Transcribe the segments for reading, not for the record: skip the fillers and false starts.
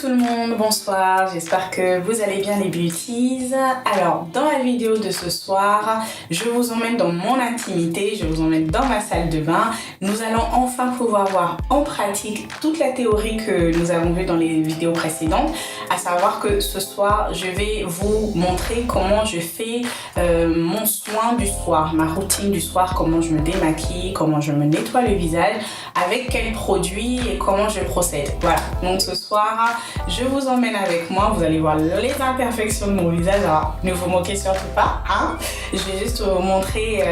tout le monde, bonsoir, j'espère que vous allez bien les beauties. Alors, dans la vidéo de ce soir, je vous emmène dans mon intimité, je vous emmène dans ma salle de bain. Nous allons enfin pouvoir voir en pratique toute la théorie que nous avons vue dans les vidéos précédentes, à savoir que ce soir, je vais vous montrer comment je fais mon soin du soir, ma routine du soir, comment je me démaquille, comment je me nettoie le visage, avec quels produits et comment je procède. Voilà, donc ce soir, je vous emmène avec moi, vous allez voir les imperfections de mon visage, alors ne vous moquez surtout pas, hein. Je vais juste vous montrer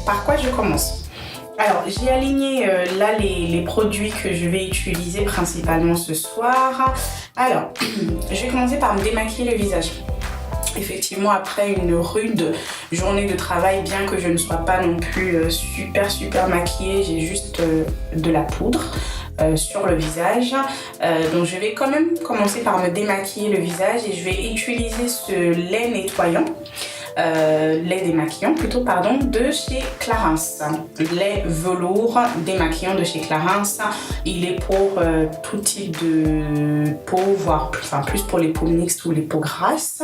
par quoi je commence. Alors, j'ai aligné là les produits que je vais utiliser principalement ce soir. Alors, je vais commencer par me démaquiller le visage. Effectivement, après une rude journée de travail, bien que je ne sois pas non plus super maquillée, j'ai juste de la poudre sur le visage. Donc je vais quand même commencer par me démaquiller le visage et je vais utiliser ce lait nettoyant. Lait démaquillant plutôt pardon, de chez Clarins, lait velours démaquillant de chez Clarins. Il est pour tout type de peau, voire plus pour les peaux mixtes ou les peaux grasses.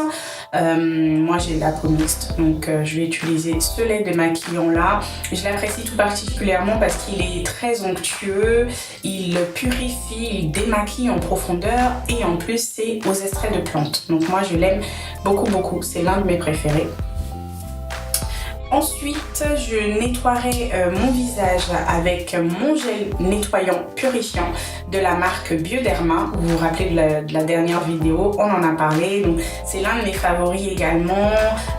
Moi j'ai de la peau mixte, donc je vais utiliser ce lait démaquillant là. Je l'apprécie tout particulièrement parce qu'il est très onctueux, il purifie, il démaquille en profondeur et en plus c'est aux extraits de plantes. Donc moi je l'aime beaucoup, c'est l'un de mes préférés. Ensuite, je nettoierai mon visage avec mon gel nettoyant purifiant de la marque Bioderma. Vous vous rappelez de la dernière vidéo, on en a parlé. Donc, c'est l'un de mes favoris également.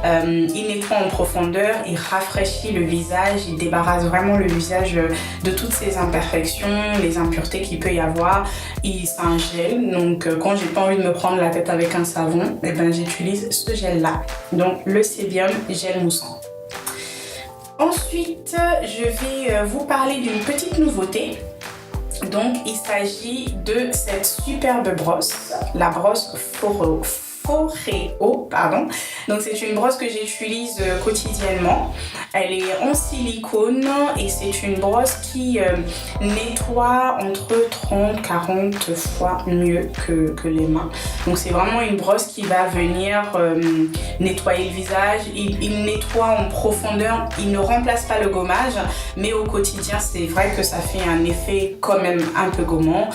Il nettoie en profondeur, il rafraîchit le visage, il débarrasse vraiment le visage de toutes ses imperfections, les impuretés qu'il peut y avoir. C'est un gel, donc quand j'ai pas envie de me prendre la tête avec un savon, eh ben, j'utilise ce gel-là. Donc, le Sebium Gel Moussant. Ensuite, je vais vous parler d'une petite nouveauté. Donc, il s'agit de cette superbe brosse, la brosse Foreo. Donc c'est une brosse que j'utilise quotidiennement. Elle est en silicone et c'est une brosse qui nettoie entre 30-40 fois mieux que les mains. Donc c'est vraiment une brosse qui va venir nettoyer le visage. Il nettoie en profondeur, il ne remplace pas le gommage, mais au quotidien c'est vrai que ça fait un effet quand même un peu gommant.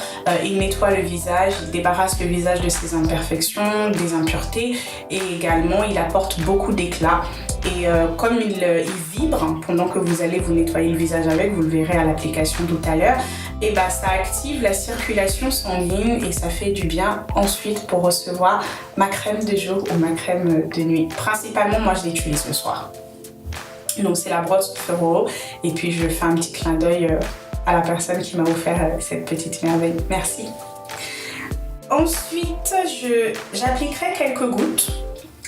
Il nettoie le visage, il débarrasse le visage de ses imperfections, des impuretés et également il apporte beaucoup d'éclat et comme il vibre pendant que vous allez vous nettoyer le visage avec, vous le verrez à l'application tout à l'heure, et bah ça active la circulation sanguine et ça fait du bien ensuite pour recevoir ma crème de jour ou ma crème de nuit. Principalement moi je l'utilise le soir. Donc c'est la brosse Foreo et puis je fais un petit clin d'œil à la personne qui m'a offert cette petite merveille. Merci. Ensuite, j'appliquerai quelques gouttes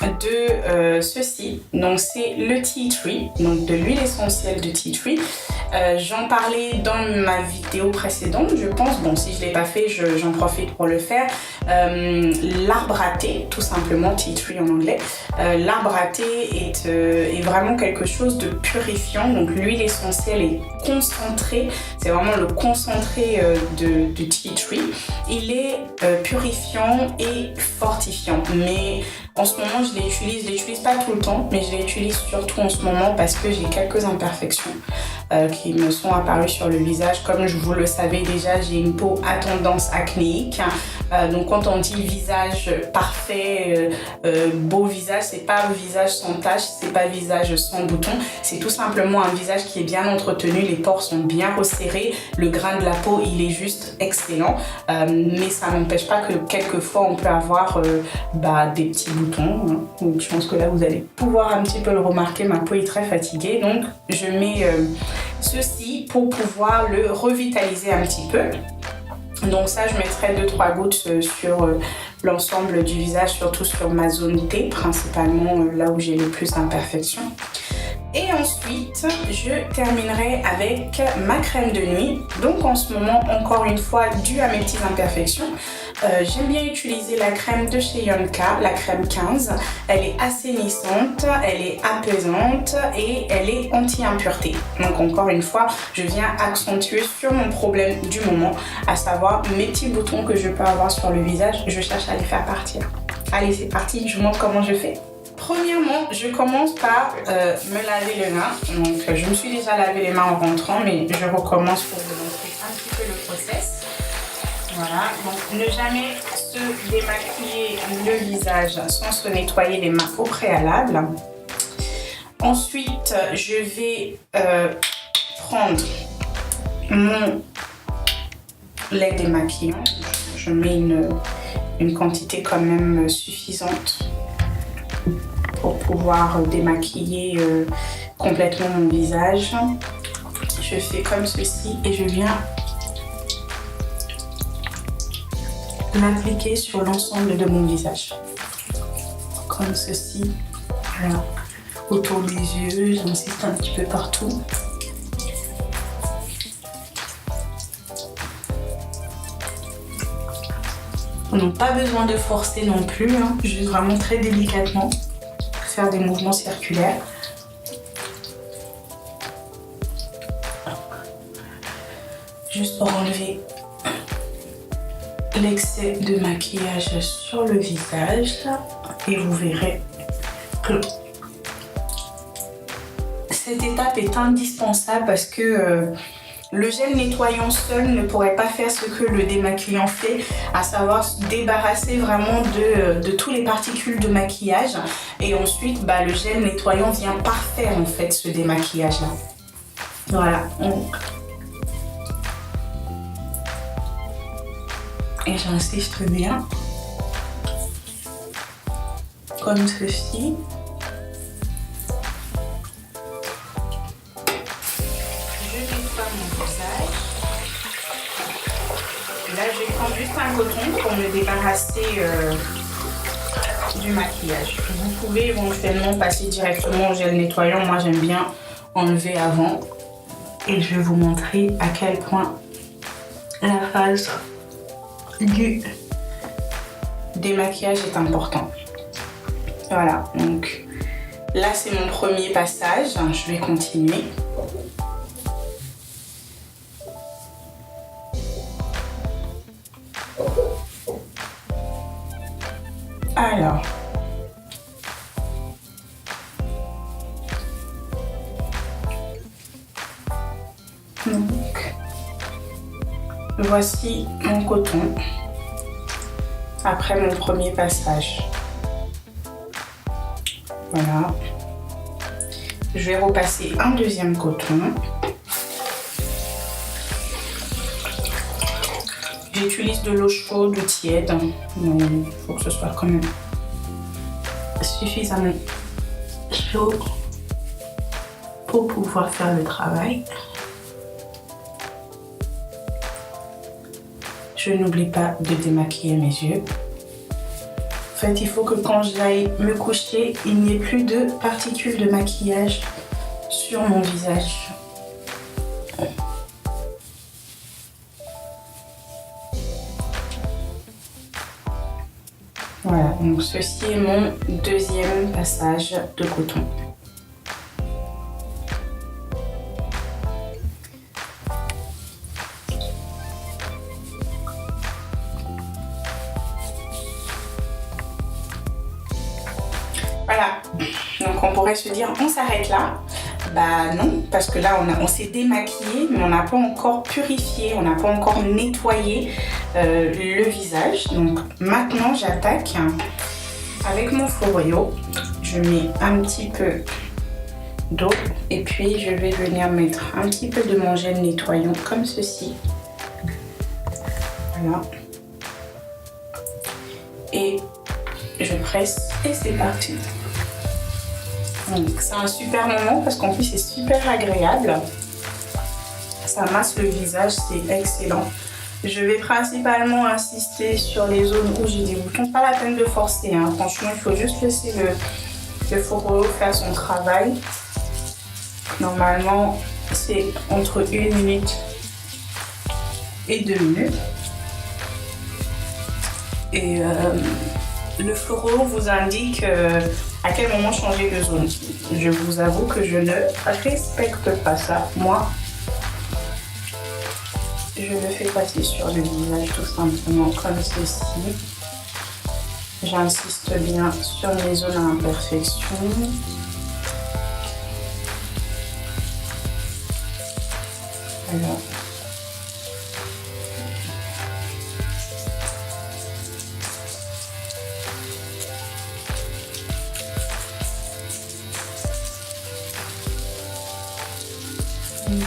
de ceci. Donc, c'est le tea tree, donc de l'huile essentielle de tea tree. J'en parlais dans ma vidéo précédente, je pense. Bon, si je ne l'ai pas fait, j'en profite pour le faire. L'arbre à thé, tout simplement, tea tree en anglais. L'arbre à thé est vraiment quelque chose de purifiant. Donc, l'huile essentielle est concentrée. C'est vraiment le concentré de tea tree. Il est purifiant et fortifiant. Mais en ce moment, je l'utilise pas tout le temps, mais je l'utilise surtout en ce moment parce que j'ai quelques imperfections qui me sont apparues sur le visage. Comme vous le savez déjà, j'ai une peau à tendance acnéique. Donc quand on dit visage parfait, beau visage, c'est pas visage sans taches, c'est pas visage sans boutons. C'est tout simplement un visage qui est bien entretenu, les pores sont bien resserrés, le grain de la peau, il est juste excellent. Mais ça n'empêche pas que quelquefois on peut avoir des petits boutons. Hein. Donc je pense que là vous allez pouvoir un petit peu le remarquer, ma peau est très fatiguée. Donc je mets ceci pour pouvoir le revitaliser un petit peu. Donc ça, je mettrai 2-3 gouttes sur l'ensemble du visage, surtout sur ma zone T, principalement là où j'ai le plus d'imperfections. Et ensuite, je terminerai avec ma crème de nuit. Donc en ce moment, encore une fois, dû à mes petites imperfections, J'aime bien utiliser la crème de chez Yonka, la crème 15. Elle est assainissante, elle est apaisante et elle est anti-impureté. Donc encore une fois, je viens accentuer sur mon problème du moment, à savoir mes petits boutons que je peux avoir sur le visage. Je cherche à les faire partir. Allez, c'est parti, je vous montre comment je fais. Premièrement, je commence par me laver les mains. Donc je me suis déjà lavé les mains en rentrant, mais je recommence pour vous montrer un petit peu le process. Voilà, donc ne jamais se démaquiller le visage sans se nettoyer les mains au préalable. Ensuite, je vais prendre mon lait démaquillant. Je mets une quantité quand même suffisante pour pouvoir démaquiller complètement mon visage. Je fais comme ceci et je viens l'appliquer sur l'ensemble de mon visage. Comme ceci. Voilà. Autour des yeux, j'insiste un petit peu partout. On n'a pas besoin de forcer non plus, hein. Juste vraiment très délicatement faire des mouvements circulaires. Juste pour enlever l'excès de maquillage sur le visage et vous verrez que cette étape est indispensable parce que le gel nettoyant seul ne pourrait pas faire ce que le démaquillant fait, à savoir se débarrasser vraiment de toutes les particules de maquillage. Et ensuite, le gel nettoyant vient parfaire en fait ce démaquillage là. Voilà. Et j'insiste bien, comme ceci. Je nettoie mon visage. Là, je vais prendre juste un coton pour me débarrasser du maquillage. Vous pouvez éventuellement passer directement au gel nettoyant. Moi, j'aime bien enlever avant. Et je vais vous montrer à quel point la phase du démaquillage est important. Voilà, donc là c'est mon premier passage, je vais continuer. Alors, donc voici mon coton après mon premier passage. Voilà. Je vais repasser un deuxième coton. J'utilise de l'eau chaude ou tiède, mais il faut que ce soit quand même suffisamment chaud pour pouvoir faire le travail. Je n'oublie pas de démaquiller mes yeux. En fait, il faut que quand j'aille me coucher, il n'y ait plus de particules de maquillage sur mon visage. Voilà, donc ceci est mon deuxième passage de coton. Voilà, donc on pourrait se dire on s'arrête là. Bah non, parce que là on s'est démaquillé, mais on n'a pas encore purifié, on n'a pas encore nettoyé le visage. Donc maintenant j'attaque avec mon Foreo. Je mets un petit peu d'eau et puis je vais venir mettre un petit peu de mon gel nettoyant comme ceci. Voilà. Et je presse et c'est parti. C'est un super moment parce qu'en plus c'est super agréable. Ça masse le visage, c'est excellent. Je vais principalement insister sur les zones où j'ai des boutons. Pas la peine de forcer, hein. Franchement, il faut juste laisser le Foreo faire son travail. Normalement, c'est entre 1 minute et 2 minutes. Et le fleuron vous indique à quel moment changer de zone. Je vous avoue que je ne respecte pas ça. Moi, je le fais passer sur le visage tout simplement comme ceci. J'insiste bien sur mes zones à imperfection. Alors. Donc,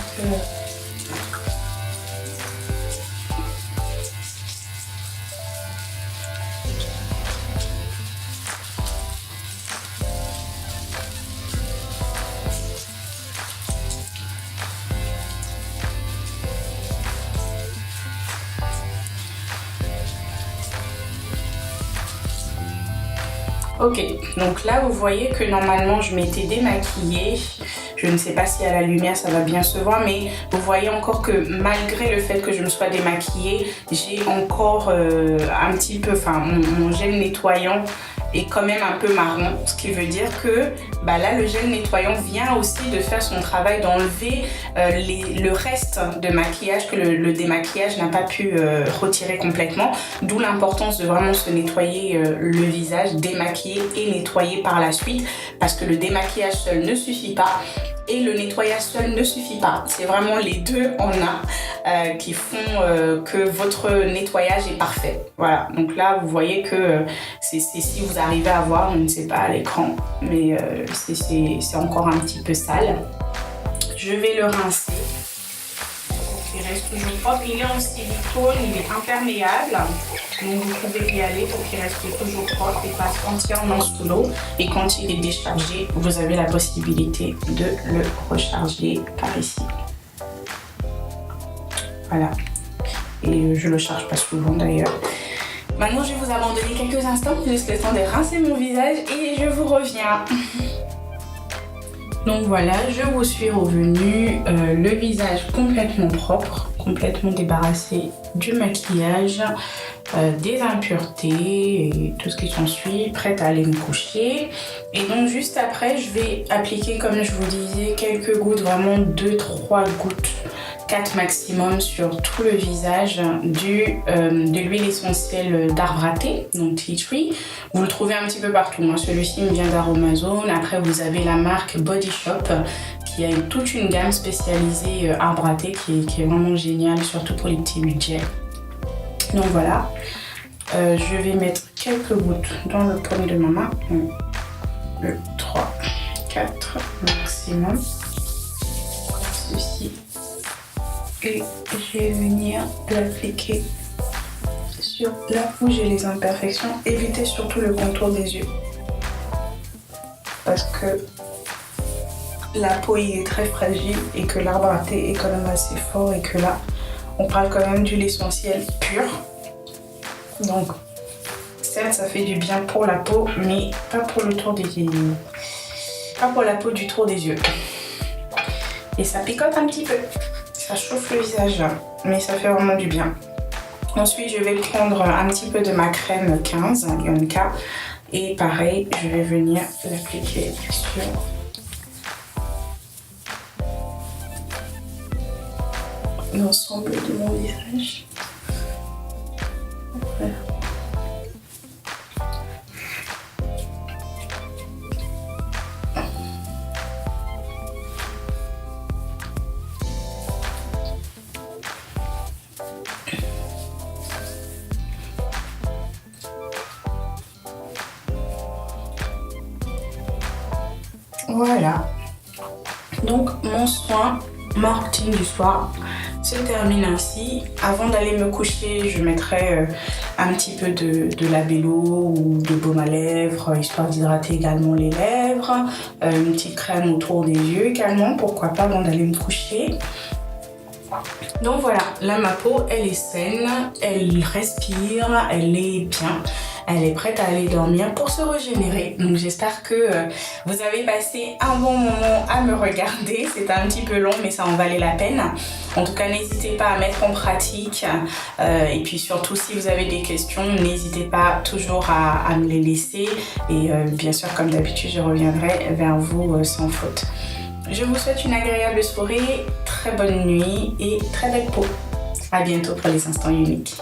ok, donc là vous voyez que normalement je m'étais démaquillée. Je ne sais pas si à la lumière ça va bien se voir, mais vous voyez encore que malgré le fait que je me sois démaquillée, j'ai encore un petit peu, enfin mon gel nettoyant est quand même un peu marron, ce qui veut dire que bah là le gel nettoyant vient aussi de faire son travail d'enlever le reste de maquillage que le démaquillage n'a pas pu retirer complètement, d'où l'importance de vraiment se nettoyer le visage, démaquiller et nettoyer par la suite, parce que le démaquillage seul ne suffit pas et le nettoyage seul ne suffit pas. C'est vraiment les deux en un qui font que votre nettoyage est parfait. Voilà, donc là vous voyez que c'est si vous arrivez à voir, je ne sais pas à l'écran, mais c'est encore un petit peu sale. Je vais le rincer. Il reste toujours propre. Il est en silicone, il est imperméable. Donc vous pouvez y aller pour qu'il reste toujours propre et passe entièrement sous l'eau. Et quand il est déchargé, vous avez la possibilité de le recharger par ici. Voilà. Et je le charge pas souvent d'ailleurs. Maintenant, je vais vous abandonner quelques instants, juste le temps de rincer mon visage et je vous reviens. Donc voilà, je vous suis revenue, le visage complètement propre, complètement débarrassé du maquillage, des impuretés et tout ce qui s'ensuit, prête à aller me coucher. Et donc juste après, je vais appliquer, comme je vous disais, quelques gouttes, vraiment 2-3 gouttes, 4 maximum sur tout le visage de l'huile essentielle d'arbre à thé, donc Tea Tree. Vous le trouvez un petit peu partout. Moi, celui-ci me vient d'Aromazone. Après, vous avez la marque Body Shop qui a toute une gamme spécialisée arbre à thé qui est vraiment géniale, surtout pour les petits budgets. Donc voilà, je vais mettre quelques gouttes dans le paume de ma main. 2, 3, 4 maximum. Comme ceci. Et je vais venir l'appliquer sur là où j'ai les imperfections. Évitez surtout le contour des yeux. Parce que la peau y est très fragile et que l'arbre à thé est quand même assez fort et que là, on parle quand même d'huile essentielle pure. Donc, certes, ça fait du bien pour la peau, mais pas pour le tour des yeux. Pas pour la peau du tour des yeux. Et ça picote un petit peu. Ça chauffe le visage, mais ça fait vraiment du bien. Ensuite, je vais prendre un petit peu de ma crème 15, Yonka. Et pareil, je vais venir l'appliquer sur l'ensemble de mon visage. Voilà. Voilà, donc mon soin, ma routine du soir se termine ainsi. Avant d'aller me coucher, je mettrai un petit peu de labello ou de baume à lèvres, histoire d'hydrater également les lèvres, une petite crème autour des yeux également, pourquoi pas avant d'aller me coucher. Donc voilà, là ma peau elle est saine, elle respire, elle est bien. elle est prête à aller dormir pour se régénérer. Donc j'espère que vous avez passé un bon moment à me regarder. C'était un petit peu long mais ça en valait la peine. En tout cas, n'hésitez pas à mettre en pratique et puis surtout si vous avez des questions, n'hésitez pas toujours à me les laisser et bien sûr comme d'habitude je reviendrai vers vous sans faute. Je vous souhaite une agréable soirée, très bonne nuit et très belle peau. À bientôt pour les instants uniques.